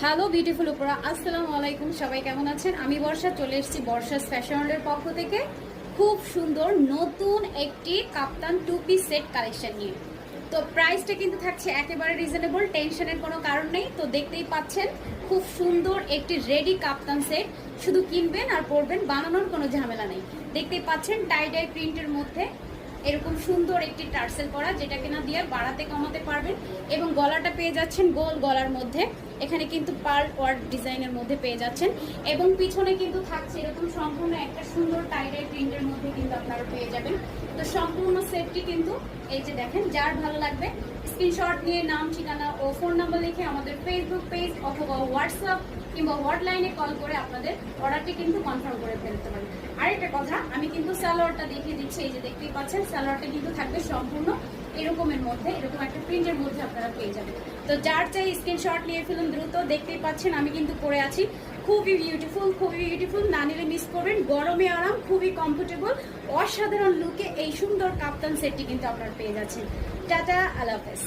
Hello beautiful উপরা, আসসালামু আলাইকুম। সবাই কেমন আছেন? আমি বর্ষা, চলে এসেছি বর্ষাস ফ্যাশন ওয়ার্ল্ডের পক্ষ থেকে খুব সুন্দর নতুন একটি কাপ্তান টু পিস সেট কালেকশন নিয়ে। তো প্রাইসটা কিন্তু থাকছে একেবারে রিজনেবল, টেনশনের কোনো কারণ নেই। তো দেখতেই পাচ্ছেন খুব সুন্দর একটি রেডি কাপ্তান সেট, শুধু কিনবেন আর পরবেন, বানানোর কোনো ঝামেলা নেই। দেখতেই পাচ্ছেন টাই ডাই প্রিন্টের মধ্যে এরকম সুন্দর একটি টার্সেল করা, যেটা কিনা দিয়ে বাড়াতে কমাতে পারবেন। এবং গলাটা পেয়ে যাচ্ছেন গোল গলার মধ্যে, এখানে কিন্তু পার্ল ওয়ার্ক ডিজাইনের মধ্যে পেয়ে যাচ্ছেন। এবং পিছনে কিন্তু থাকছে এরকম সম্পূর্ণ একটা সুন্দর টাইডাই প্রিন্টের মধ্যে কিন্তু আপনারা পেয়ে যাবেন। তো সম্পূর্ণ সেটটি কিন্তু এই যে দেখেন, যার ভালো লাগবে স্ক্রিনশট নিয়ে নাম, ঠিকানা ও ফোন নাম্বার লিখে আমাদের ফেসবুক পেজ অথবা হোয়াটসঅ্যাপ কিংবা হটলাইনে কল করে আপনাদের অর্ডারটি কিন্তু কনফার্ম করে ফেলতে পারেন। আরেকটা কথা, আমি কিন্তু সালোয়ারটা দেখিয়ে দিচ্ছি। এই যে দেখতেই পাচ্ছেন সালোয়ারটা কিন্তু থাকবে সম্পূর্ণ এরকমের মধ্যে, এরকম একটা প্রিন্টের মধ্যে আপনারা পেয়ে যাবেন। তো যার চাই স্ক্রিনশট নিয়ে ফেলুন দ্রুত। দেখতেই পাচ্ছেন আমি কিন্তু পরে আছি, খুবই বিউটিফুল, খুবই বিউটিফুল, না নিলে মিস করবেন। গরমে আরাম, খুবই কমফোর্টেবল, অসাধারণ লুকে এই সুন্দর কাপ্তান সেটটি কিন্তু আপনারা পেয়ে যাচ্ছেন। টাটা, আল্লাহ হাফেজ।